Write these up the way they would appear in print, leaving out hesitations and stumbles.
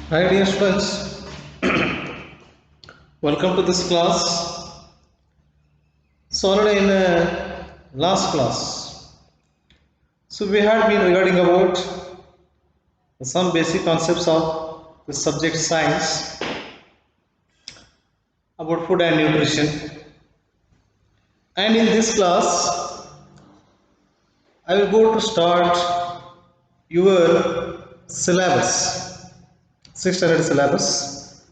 Hi dear students, welcome to this class. So already in last class, so we had been regarding about some basic concepts of the subject science about food and nutrition. And in this class, I will go to start your syllabus, 6th standard syllabus.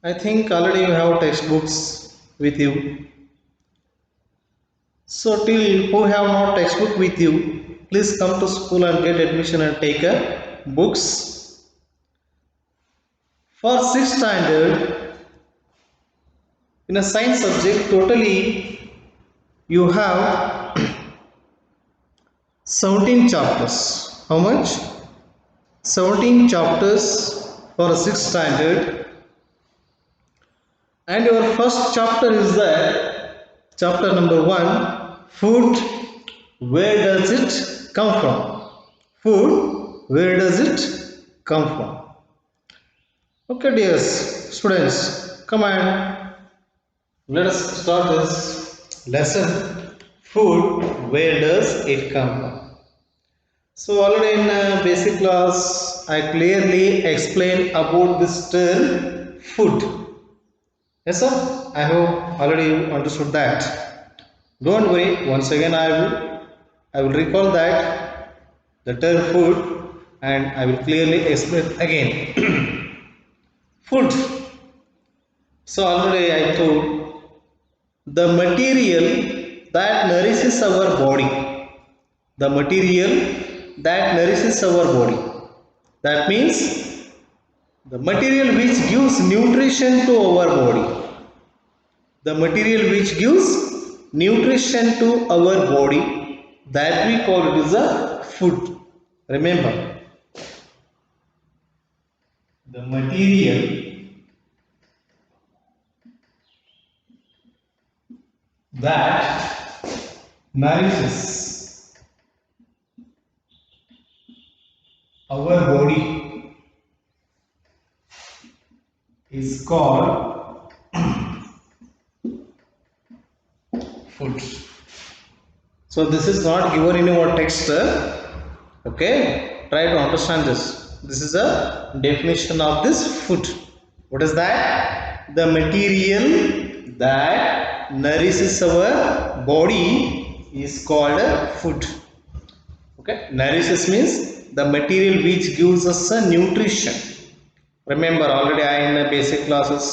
I think already you have textbooks with you. So till who have not textbook with you, please come to school and get admission and take a books. For 6th standard, in a science subject, totally you have 17 chapters. How much? 17 chapters for a 6th standard. And your first chapter is the chapter number 1, food. Where does it come from? Food, where does it come from? Okay, dear students, come on. Let us start this lesson. Food, where does it come from? So, already in basic class, I clearly explained about this term food. Yes, sir. I hope already you understood that. Don't worry. Once again, I will recall that the term food, and I will clearly explain again. Food. So already I told the material that nourishes our body. The material that nourishes our body. That means the material which gives nutrition to our body. The material which gives nutrition to our body, that we call it is a food. Remember, the material that nourishes our body is called food. So this is not given in your text. Okay, try to understand this. This is a definition of this food. What is that? The material that nourishes our body is called food. Okay, nourishes means the material which gives us a nutrition. Remember, already I in the basic classes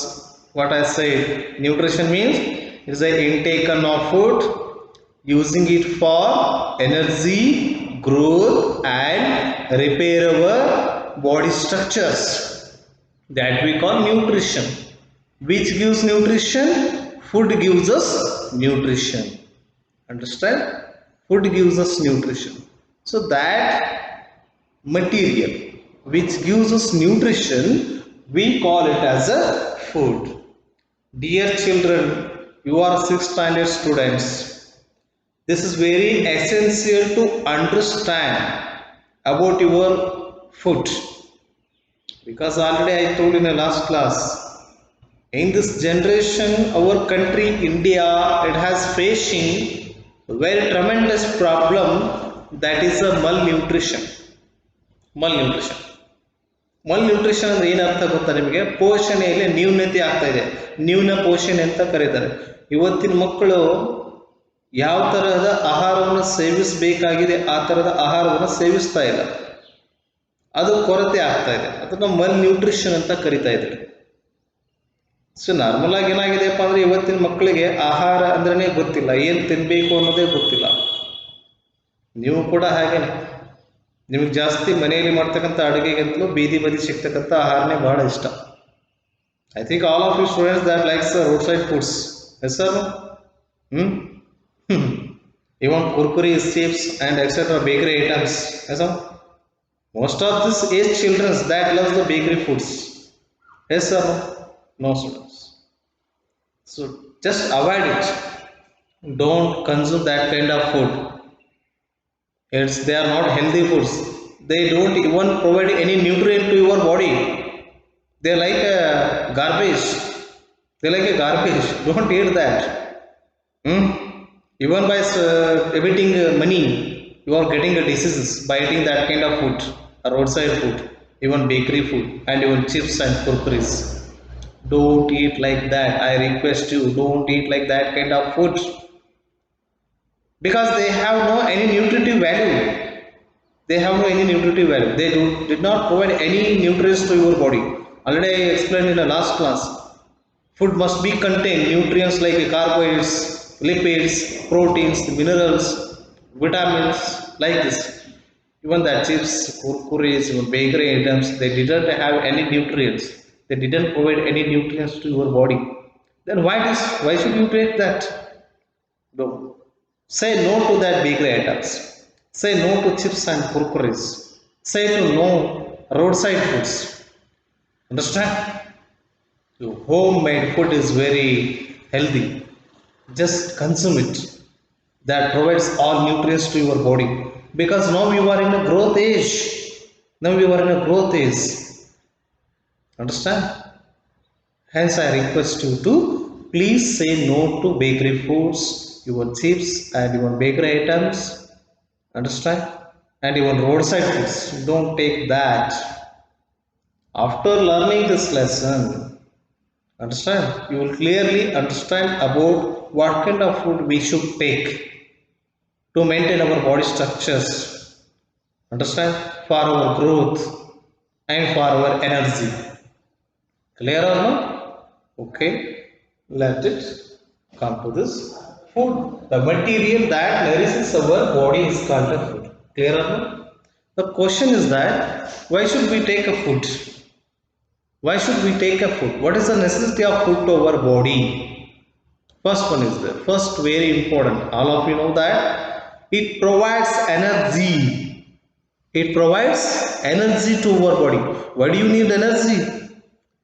what I said. Nutrition means it is the intake of food, using it for energy, growth, and repair our body structures. That we call nutrition. Which gives nutrition? Food gives us nutrition. Understand? Food gives us nutrition. So that material which gives us nutrition, we call it as a food. Dear children, you are 6th standard students. This is very essential to understand about your food, because already I told in the last class, in this generation our country India, it has facing a very tremendous problem, that is a malnutrition. ಮಲ್ನ್ಯೂಟ್ರಿಷನ್ ಅಂದ್ರೆ ಏನರ್ಥ ಗೊತ್ತಾ ನಿಮಗೆ? ಪೋಷಣೆಯಲ್ಲಿ ನ್ಯೂನತೆ ಆಗ್ತಾ ಇದೆ, ನ್ಯೂನ ಪೋಷಣೆ ಅಂತ ಕರೀತಾರೆ. ಇವತ್ತಿನ ಮಕ್ಕಳು ಯಾವ ತರಹದ ಆಹಾರವನ್ನು ಸೇವಿಸಬೇಕಾಗಿದೆ ಆ ತರಹದ ಆಹಾರವನ್ನು ಸೇವಿಸ್ತಾ ಇಲ್ಲ, ಅದು ಕೊರತೆ ಆಗ್ತಾ ಇದೆ, ಅದನ್ನ ಮಲ್ ನ್ಯೂಟ್ರಿಷನ್ ಅಂತ ಕರಿತಾ ಇದ್ದಾರೆ. ಸೊ ನಾರ್ಮಲ್ ಆಗಿ ಏನಾಗಿದೆಯಪ್ಪ ಅಂದ್ರೆ ಇವತ್ತಿನ ಮಕ್ಕಳಿಗೆ ಆಹಾರ ಅಂದ್ರೇ ಗೊತ್ತಿಲ್ಲ, ಏನು ತಿನ್ಬೇಕು ಅನ್ನೋದೇ ಗೊತ್ತಿಲ್ಲ. ನೀವು ಕೂಡ ಹಾಗೇನೆ, ನಿಮಗೆ ಜಾಸ್ತಿ ಮನೆಯಲ್ಲಿ ಮಾಡ್ತಕ್ಕಂಥ ಅಡುಗೆಗಿಂತಲೂ ಬೀದಿ ಬದಿ ಸಿಗ್ತಕ್ಕಂಥ ಆಹಾರನೇ ಬಹಳ ಇಷ್ಟ. I think all of you students that likes road side foods. Yes sir? Even kurkuris, chips and etc. bakery items. Yes sir? Most of this age children that loves the bakery foods. Yes sir? No students. So just avoid it. Don't consume that kind of food. They are not healthy foods. They don't even provide any nutrient to your body. They're like a garbage. They're like a garbage. Don't eat that. Hmm? Even by eating money, you are getting a diseases by eating that kind of food, roadside food, even bakery food, and even chips and kurkuris. Don't eat like that. I request you, don't eat like that kind of food because they have no any nutritive value. They have no any nutritive value. They did not provide any nutrients to your body. Already I explained in the last class. Food must be contain nutrients like carbohydrates, lipids, proteins, minerals, vitamins, like this. Even that chips, kurkuris, even bakery items, they didn't have any nutrients. They didn't provide any nutrients to your body. Then why should you take that? No. Say no to that bakery items. Say no to chips and kurkuris. Say to no roadside foods. Understand? So homemade food is very healthy. Just consume it. That provides all nutrients to your body. Because now you are in a growth age. Now you are in a growth age. Understand? Hence, I request you to please say no to bakery foods, your chips and even bakery items. Understand? And even roadside foods. Don't take that. After learning this lesson, understand? You will clearly understand about what kind of food we should take to maintain our body structures. Understand? For our growth and for our energy. Clear or no? Okay. Let it come to this food. The material that nourishes our body is called a food. Clear or no? The question is that why should we take a food? Why should we take a food? What is the necessity of food to our body? First one is there. First, very important. All of you know that it provides energy. It provides energy to our body. Why do you need energy?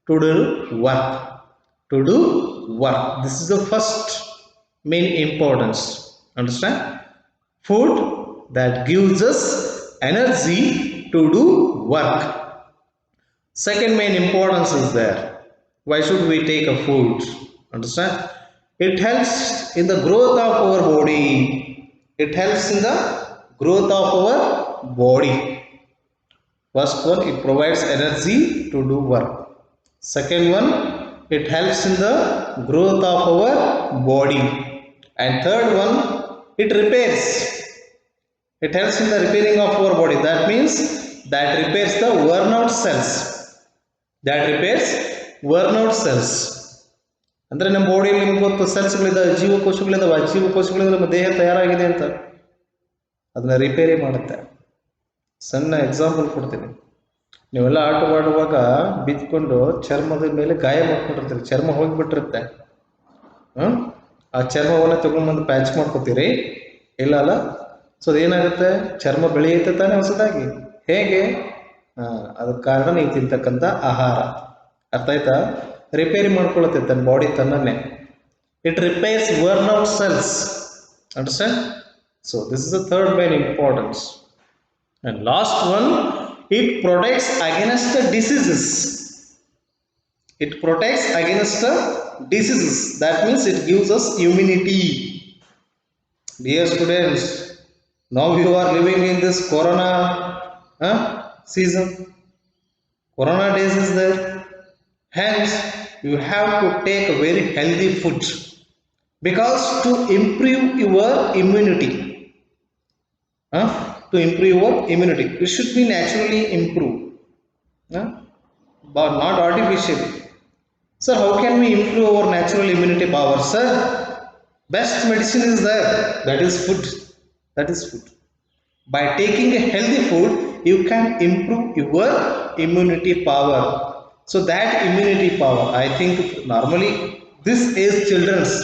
To do work. To do work. This is the first main importance. Understand? Food that gives us energy to do work. Second main importance is there. Why should we take a food? Understand? It helps in the growth of our body. It helps in the growth of our body. First one, it provides energy to do work. Second one, it helps in the growth of our body. And third one, it repairs. It helps in the repairing of our body. That means that repairs the worn out cells. That repairs worn out cells. ಅಂದರೆ ನಮ್ಮ ಬಾಡಿಯಲ್ಲಿ ನಿಮ್ಗೆ ಗೊತ್ತು ಸೆಲ್ಸ್ಗಳಿದ್ದಾವೆ, ಜೀವಕೋಶಗಳಿದ್ದಾವೆ. ಜೀವಕೋಶಗಳಿಂದ ನಮ್ಮ ದೇಹ ತಯಾರಾಗಿದೆ ಅಂತ ಅದನ್ನ repair ಮಾಡುತ್ತೆ. ಸಣ್ಣ ಎಕ್ಸಾಂಪಲ್ ಕೊಡ್ತೀನಿ. ನೀವೆಲ್ಲ ಆಟವಾಡುವಾಗ ಬಿದ್ದುಕೊಂಡು ಚರ್ಮದ ಮೇಲೆ ಗಾಯ ಮಾಡ್ಕೊಂಡಿರ್ತೀರಿ, ಚರ್ಮ ಹೋಗಿಬಿಟ್ಟಿರುತ್ತೆ. ಆ ಚರ್ಮವನ್ನು ತಗೊಂಡ್ಬಂದು ಪ್ಯಾಚ್ ಮಾಡ್ಕೋತೀರಿ, ಇಲ್ಲ ಅಲ್ಲ? ಸೊ ಅದೇನಾಗುತ್ತೆ, ಚರ್ಮ ಬೆಳೆಯುತ್ತೆ ತಾನೇ ಹೊಸದಾಗಿ. ಹೇಗೆ? ಅದಕ್ಕೆ ಕಾರಣ ನೀವು ತಿಂತಕ್ಕಂಥ ಆಹಾರ. ಅರ್ಥ ಆಯ್ತಾ? ರಿಪೇರಿ ಮಾಡ್ಕೊಳ್ಳುತ್ತೆ ತನ್ನ ಬಾಡಿ ತನ್ನನ್ನೇ. It repairs worn out cells. Understand? So this is the third main importance. And last one, it protects against the diseases. It protects against the diseases. That means it gives us immunity. Dear students, now you are living in this corona season. Corona days is there. Hence, you have to take a very healthy food because to improve your immunity. To improve your immunity, it should be naturally improved, but not artificially. Sir, how can we improve our natural immunity power? Sir, best medicine is there. That is food. That is food. By taking a healthy food, you can improve your immunity power. So that immunity power, I think normally this age children's,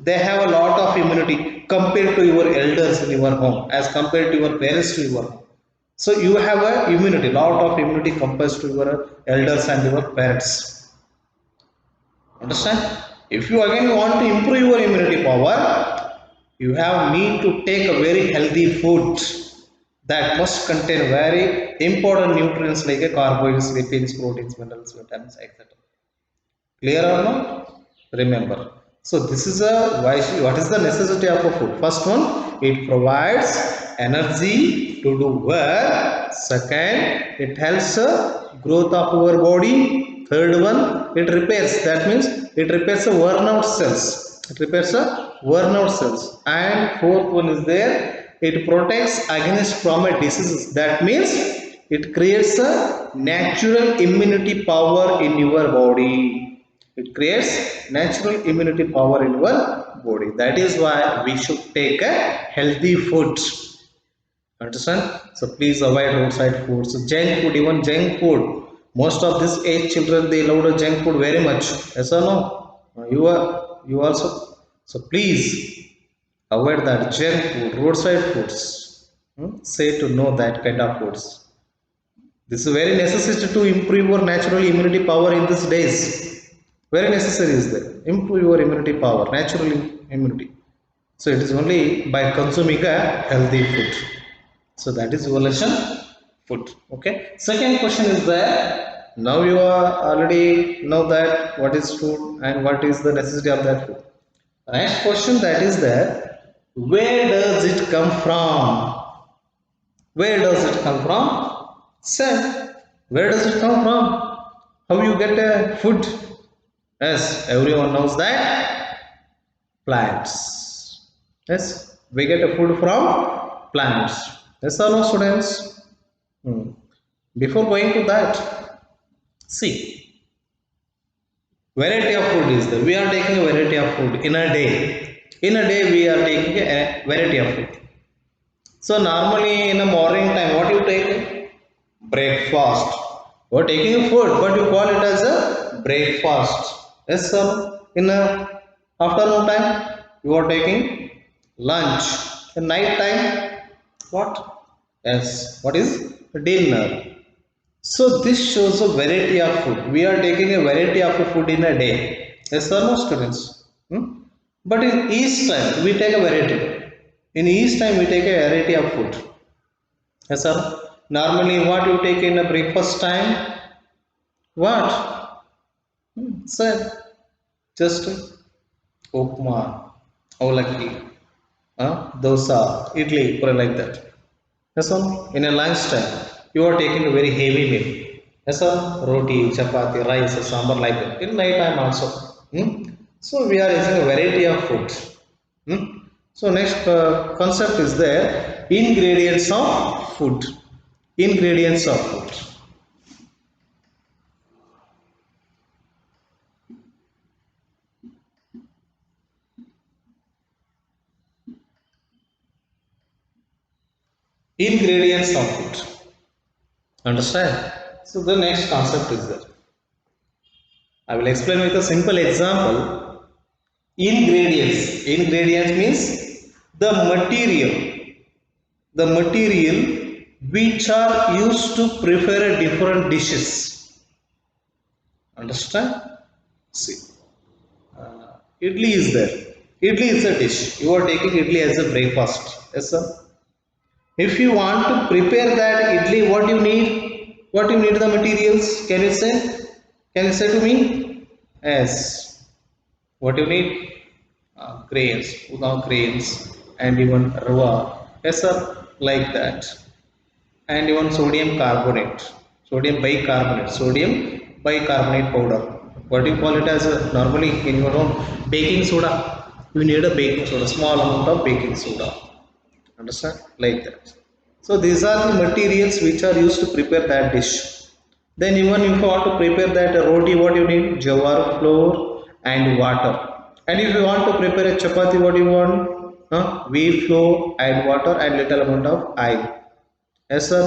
they have a lot of immunity compared to your elders in your home, as compared to your parents to your home. So you have a immunity, lot of immunity compared to your elders and your parents. Understand? If you again want to improve your immunity power, you have need to take a very healthy food. that must contain very important nutrients like carbohydrates, lipids, proteins, minerals, vitamins, etc. Clear or not? Remember. So this is what is the necessity of a food? First one, it provides energy to do work. Second, it helps growth of our body. Third one, it repairs. That means it repairs the worn out cells. It repairs the worn out cells. And fourth one is there. It protects against from a diseases. That means it creates a natural immunity power in your body. It creates natural immunity power in our body. That is why we should take a healthy food. Understand? So please avoid roadside foods. Junk food, even junk food. Most of these age children, they love the junk food very much. Yes or no? You also. So please avoid that junk food, roadside foods. Say to know that kind of foods. This is very necessary to improve your natural immunity power in these days. Very necessary is that. Improve your immunity power, natural immunity. So it is only by consuming a healthy food. So that is evolution food. Okay. Second question is that now you are already know that what is food and what is the necessity of that food. Next question that is that where does it come from? Where does it come from? Sir, where does it come from? How you get a food? Yes, everyone knows that plants. Yes, we get a food from plants. Yes or no, students? Before going to that, see, variety of food is there. We are taking a variety of food in a day. In a day, we are taking a variety of food. So normally in the morning time, what you take? Breakfast. You are taking food, but you call it as a breakfast. Yes, sir. In the afternoon time, you are taking lunch. In night time, what? Yes. What is dinner? So this shows a variety of food. We are taking a variety of food in a day. Yes, sir, no, students. But in each time, we take a variety. In each time, we take a variety of food. Yes, sir. Normally, what you take in a breakfast time? What? Sir, just upma, avalakki, dosa, idli, or like that. Yes, sir. In a lunch time, you are taking a very heavy meal. Yes, sir. Roti, chapati, rice, sambar like that. In night time also. So we are using a variety of food. So next concept is there ingredients of food. Ingredients of food. Ingredients of food. Understand? So the next concept is there. I will explain with a simple example. Ingredients. Ingredients means the material. The material which are used to prepare different dishes. Understand? See, idli is there. Idli is a dish. You are taking idli as a breakfast. Yes, sir. If you want to prepare that idli, what you need? What you need the materials? Can you say? Can you say to me? Yes. What you need? Grains, udang grains, and even rava. Yes, sir. Like that. And even sodium carbonate, sodium bicarbonate powder. What do you call it as normally in your own baking soda? You need a baking soda, small amount of baking soda. Understand? Like that. So these are the materials which are used to prepare that dish. Then even if you want to prepare that roti, what you need? Jawar flour and water. And if you want to prepare a chapati, what do you want? Wheat flour and water and little amount of oil. Yes, sir.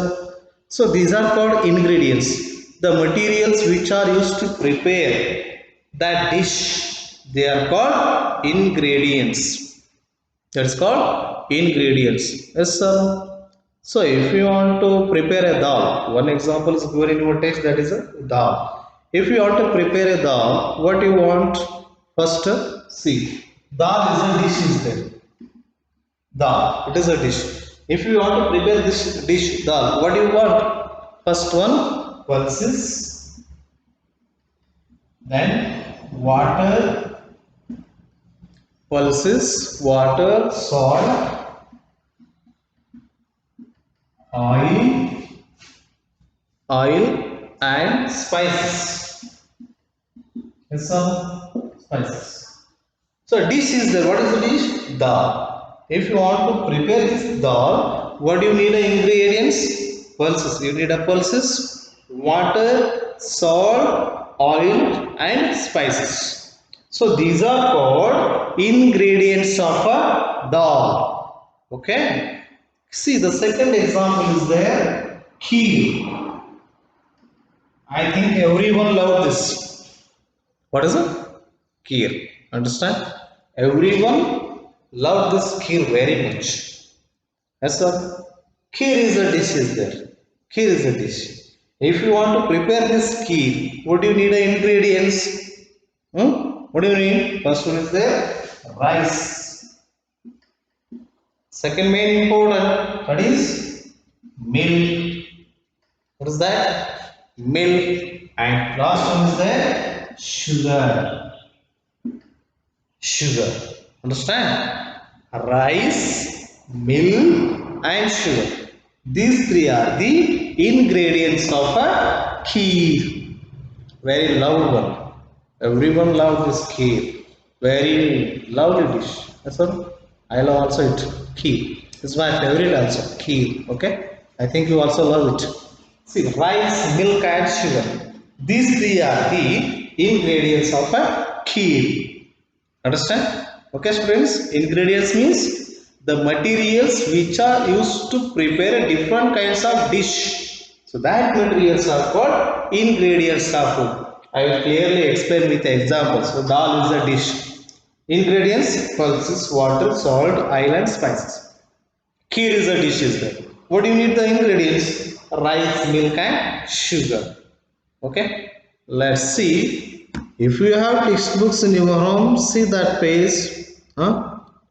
So these are called ingredients. The materials which are used to prepare that dish, they are called ingredients. That is called ingredients. Yes, sir. So if you want to prepare a dal, one example is given in your text, that is a dal. If you want to prepare a dal, what you want? First, see, dal is a dish is there. Dal, it is a dish. If you want to prepare this dish, dal, what do you want? First one, pulses, then water, pulses, water, salt, oil, and spices. Yes, some spices. So dish is there. What is the dish? Dal. If you want to prepare this dal, what do you need? The ingredients? Pulses. You need a pulses, water, salt, oil, and spices. So these are called ingredients of a dal. Okay. See, the second example is there. Kheer. I think everyone loves this. What is it? Kheer. Understand? Everyone love this kheer very much. Yes, sir. Kheer is a dish is there. Kheer is a dish. If you want to prepare this kheer, what do you need the ingredients? What do you need? First one is there rice. Second main important, that is milk. What is that? Milk. And last one is there sugar. Sugar. Understand? Rice, milk, and sugar. These three are the ingredients of a kheer. Very loved one. Everyone loves this kheer. Very lovely dish. That's all. I love also it. Kheer. It's my favorite also. Kheer. Okay. I think you also love it. See, rice, milk, and sugar. These three are the ingredients of a kheer. Understand? Okay, students. Ingredients means the materials which are used to prepare different kinds of dish. So that materials are called ingredients of food. I will clearly explain with examples. So dal is a dish. Ingredients: pulses, water, salt, oil, and spices. Kheer is a dish is there. What do you need the ingredients? Rice, milk, and sugar. Okay. Let's see. If you have textbooks in your home, see that page.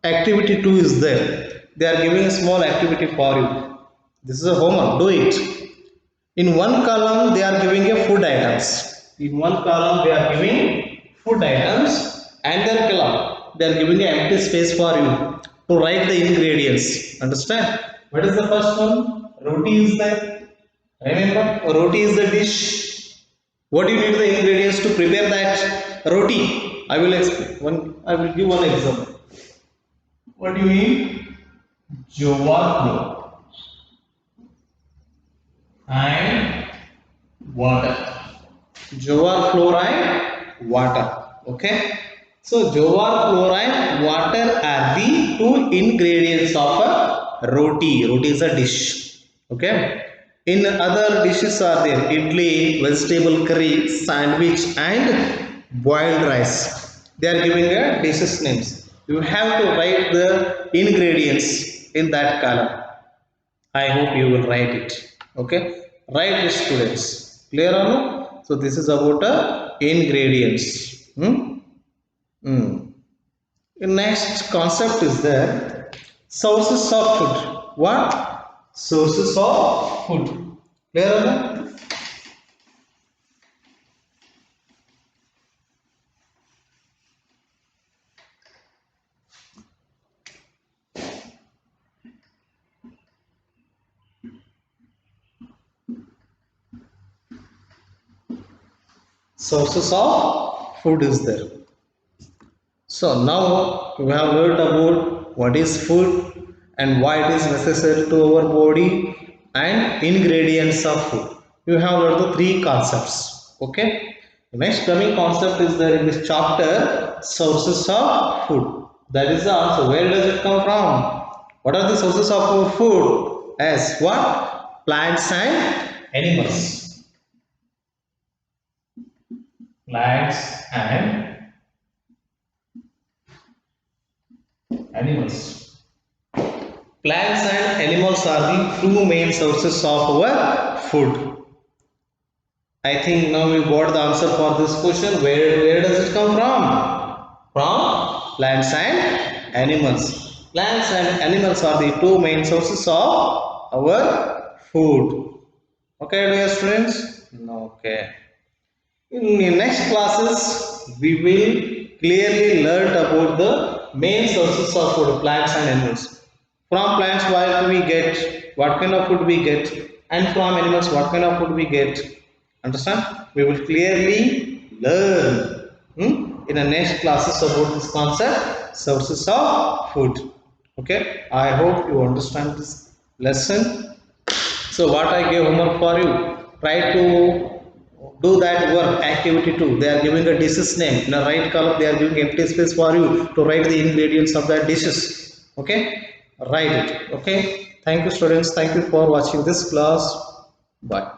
Activity 2 is there. They are giving a small activity for you. This is a homework. Do it. In one column, they are giving a food items. In one column, they are giving food items, and then column they are giving an empty space for you to write the ingredients. Understand? What is the first one? Roti is there. Remember, roti is the dish. What do you need the ingredients to prepare that roti? I will explain one. I will give one example. What do you need? Jowar flour and water. Jowar flour and water. Okay. So jowar flour and water are the two ingredients of a roti. Roti is a dish. Okay. In other dishes are there idli, vegetable curry, sandwich, and boiled rice. They are giving a dishes names. You have to write the ingredients in that column. I hope you will write it. Okay, write it, students. Clear or no? So this is about ingredients. The next concept is there sources of food. What? Sources of food. Clear or no? Sources of food is there. So now we have learned about what is food and why it is necessary to our body and ingredients of food. You have learned the three concepts. Okay. The next coming concept is there in this chapter sources of food. That is the answer. Where does it come from? What are the sources of our food? As what? Plants and animals. Plants and animals. Plants and animals are the two main sources of our food. I think now we got the answer for this question. Where does it come from? From plants and animals. Plants and animals are the two main sources of our food. Okay, dear students? Okay. In the next classes, we will clearly learn about the main sources of food, plants and animals. From plants, what we get, what kind of food we get, and from animals, what kind of food we get. Understand? We will clearly learn in the next classes about this concept, sources of food. Okay, I hope you understand this lesson. So what I gave homework for you, try to do that work activity too. They are giving a dishes name. In the right column, they are giving empty space for you to write the ingredients of that dishes. Okay, write it. Okay. Thank you, students. Thank you for watching this class. Bye.